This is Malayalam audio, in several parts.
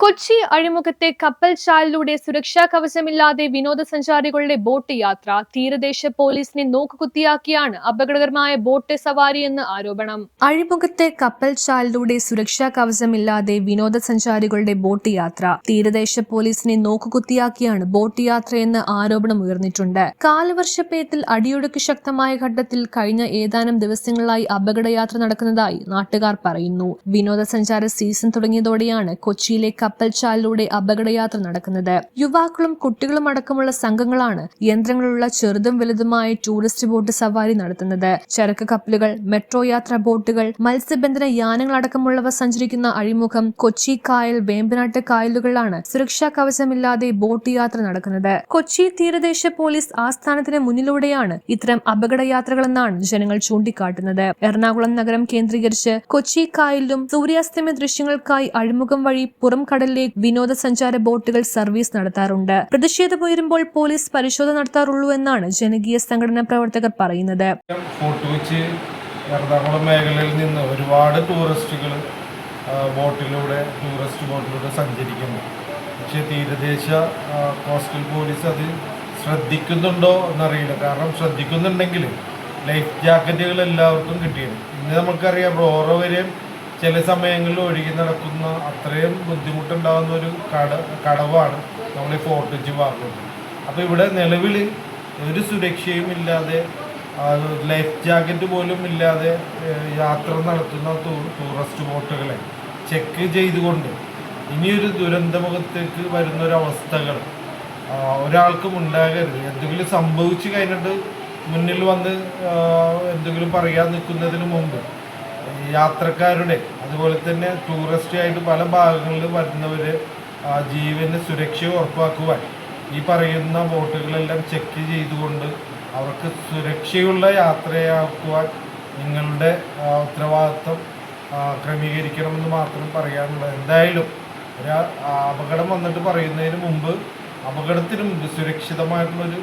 കൊച്ചി അഴിമുഖത്തെ കപ്പൽശാലിലൂടെ സുരക്ഷാ കവചമില്ലാതെ വിനോദസഞ്ചാരികളുടെ ബോട്ട് യാത്ര തീരദേശ പോലീസിനെ നോക്കുകുത്തിയാക്കിയാണ് അപകടകരമായ ബോട്ട് സവാരിയെന്ന് ആരോപണം. അഴിമുഖത്തെ കപ്പൽശാലിലൂടെ സുരക്ഷാ കവചമില്ലാതെ വിനോദസഞ്ചാരികളുടെ ബോട്ട് യാത്ര തീരദേശ പോലീസിനെ നോക്കുകുത്തിയാക്കിയാണ് ബോട്ട് യാത്രയെന്ന് ആരോപണം ഉയർന്നിട്ടുണ്ട്. കാലവർഷപ്പേത്തിൽ അടിയൊഴുക്ക് ശക്തമായ ഘട്ടത്തിൽ കഴിഞ്ഞ ഏതാനും ദിവസങ്ങളായി അപകടയാത്ര നടക്കുന്നതായി നാട്ടുകാർ പറയുന്നു. വിനോദസഞ്ചാര സീസൺ തുടങ്ങിയതോടെയാണ് കൊച്ചിയിലെ കപ്പൽശാലിലൂടെ അപകടയാത്ര നടക്കുന്നത്. യുവാക്കളും കുട്ടികളും അടക്കമുള്ള സംഘങ്ങളാണ് യന്ത്രങ്ങളുള്ള ചെറുതും വലുതുമായ ടൂറിസ്റ്റ് ബോട്ട് സവാരി നടത്തുന്നത്. ചരക്ക് കപ്പലുകൾ, മെട്രോ യാത്രാ ബോട്ടുകൾ, മത്സ്യബന്ധന യാനങ്ങൾ അടക്കമുള്ളവ സഞ്ചരിക്കുന്ന അഴിമുഖം, കൊച്ചി കായൽ, വേമ്പനാട്ട് കായലുകളിലാണ് സുരക്ഷാ കവചമില്ലാതെ ബോട്ട് യാത്ര നടക്കുന്നത്. കൊച്ചി തീരദേശ പോലീസ് ആസ്ഥാനത്തിന് മുന്നിലൂടെയാണ് ഇത്തരം അപകടയാത്രകളെന്നാണ് ജനങ്ങൾ ചൂണ്ടിക്കാട്ടുന്നത്. എറണാകുളം നഗരം കേന്ദ്രീകരിച്ച് കൊച്ചി കായലിലും സൂര്യാസ്തമയ ദൃശ്യങ്ങൾക്കായി അഴിമുഖം വഴി പുറം കടലിലേക്ക് വിനോദസഞ്ചാര ബോട്ടുകൾ സർവീസ് നടത്താറുണ്ട്. പ്രതിഷേധമുയരുമ്പോൾ പോലീസ് പരിശോധന നടത്താറുള്ളൂ എന്നാണ് ജനകീയ സംഘടനാ പ്രവർത്തകർ പറയുന്നത്. എറണാകുളം മേഖലയിൽ നിന്ന് ഒരുപാട് ടൂറിസ്റ്റ് ബോട്ടിലൂടെ സഞ്ചരിക്കുന്നു. പക്ഷേ തീരദേശ കോസ്റ്റൽ പോലീസ് അത് ശ്രദ്ധിക്കുന്നുണ്ടോ എന്നറിയില്ല. കാരണം ശ്രദ്ധിക്കുന്നുണ്ടെങ്കിൽ ലൈഫ് ജാക്കറ്റുകൾ എല്ലാവർക്കും കിട്ടിയത്. ഇന്ന് നമുക്കറിയാം, റോറോ വരെയും ചില സമയങ്ങളിൽ ഒഴുകി നടക്കുന്ന അത്രയും ബുദ്ധിമുട്ടുണ്ടാകുന്ന ഒരു കടവാണ് നമ്മൾ ഈ ഫോർട്ട് കൊച്ചി ഭാഗത്ത്. അപ്പോൾ ഇവിടെ നിലവിൽ ഒരു സുരക്ഷയും ഇല്ലാതെ, ലൈഫ് ജാക്കറ്റ് പോലും ഇല്ലാതെ യാത്ര നടത്തുന്ന ടൂറിസ്റ്റ് ബോട്ടുകളെ ചെക്ക് ചെയ്തുകൊണ്ട് ഇനിയൊരു ദുരന്തമുഖത്തേക്ക് വരുന്നൊരവസ്ഥകൾ ഒരാൾക്കും ഉണ്ടാകരുത്. എന്തെങ്കിലും സംഭവിച്ചു കഴിഞ്ഞിട്ട് മുന്നിൽ വന്ന് എന്തെങ്കിലും പറയാൻ നിൽക്കുന്നതിന് മുമ്പ് യാത്രക്കാരുടെ, അതുപോലെ തന്നെ ടൂറിസ്റ്റ് ആയിട്ട് പല ഭാഗങ്ങളിൽ വരുന്നവരെ ജീവന് സുരക്ഷ ഉറപ്പാക്കുവാൻ ഈ പറയുന്ന ബോട്ടുകളെല്ലാം ചെക്ക് ചെയ്തുകൊണ്ട് അവർക്ക് സുരക്ഷയുള്ള യാത്രയാക്കുവാൻ നിങ്ങളുടെ ഉത്തരവാദിത്വം ക്രമീകരിക്കണമെന്ന് മാത്രം പറയാനുള്ളത്. എന്തായാലും ഒരു അപകടം വന്നിട്ട് പറയുന്നതിന് മുമ്പ്, അപകടത്തിന് മുമ്പ് സുരക്ഷിതമായിട്ടുള്ളൊരു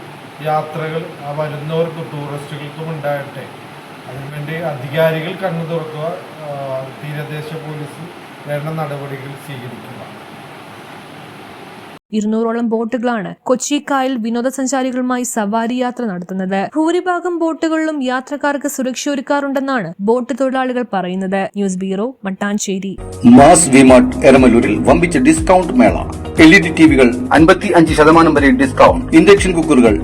യാത്രകൾ വരുന്നവർക്കും ടൂറിസ്റ്റുകൾക്കും ഉണ്ടാകട്ടെ. അതിനുവേണ്ടി അധികാരികൾ കണ്ണു തുറക്കുക, തീരദേശ പോലീസ് വേണ്ട നടപടികൾ സ്വീകരിക്കുക. 200ഓളം ബോട്ടുകളാണ് കൊച്ചി കായൽ വിനോദസഞ്ചാരികളുമായി സവാരി യാത്ര നടത്തുന്നത്. ഭൂരിഭാഗം ബോട്ടുകളിലും യാത്രക്കാർക്ക് സുരക്ഷ ഒരുക്കാറുണ്ടെന്നാണ് ബോട്ട് തൊഴിലാളികൾ പറയുന്നത്. News bureau, Mattancherry. Mass V-Mart എരമല്ലൂരിൽ വമ്പിച്ച ഡിസ്കൗണ്ട് മേള. LED ടിവികൾ 55% വരെ ഡിസ്കൗണ്ട്. ഇൻഡക്ഷൻ കുക്കറുകൾ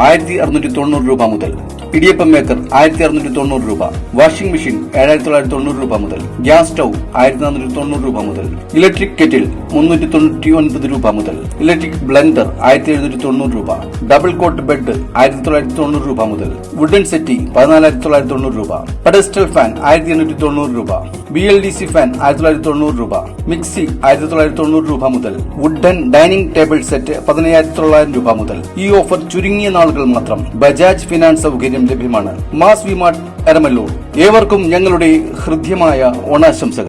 1690 രൂപ മുതൽ. ഇടിയപ്പം മേക്കർ 1690 രൂപ. വാഷിംഗ് മെഷീൻ 7990 രൂപ മുതൽ. ഗ്യാസ് സ്റ്റൗ 1490 രൂപ മുതൽ. ഇലക്ട്രിക് കെറ്റിൽ 399 രൂപ മുതൽ. ഇലക്ട്രിക് ബ്ലെൻഡർ 1790 രൂപ. ഡബിൾ കോട്ട് ബെഡ് 1990 രൂപ മുതൽ. വുഡൻ സെറ്റി 14990 രൂപ. പെഡസ്റ്റൽ ഫാൻ 1890 രൂപ. BLDC ഫാൻ 1990 രൂപ. മിക്സി 1990 രൂപ മുതൽ. വുഡൻ ഡൈനിങ് ടേബിൾ സെറ്റ് 15900 രൂപ മുതൽ. ഈ ഓഫർ ചുരുങ്ങിയ നാളുകൾ മാത്രം. ബജാജ് ഫിനാൻസ് സൗകര്യം ലഭ്യമാണ്. മാസ് വിമാർട്ട് എരമല്ലൂർ. ഏവർക്കും ഞങ്ങളുടെ ഹൃദ്യമായ ഓണാശംസകൾ.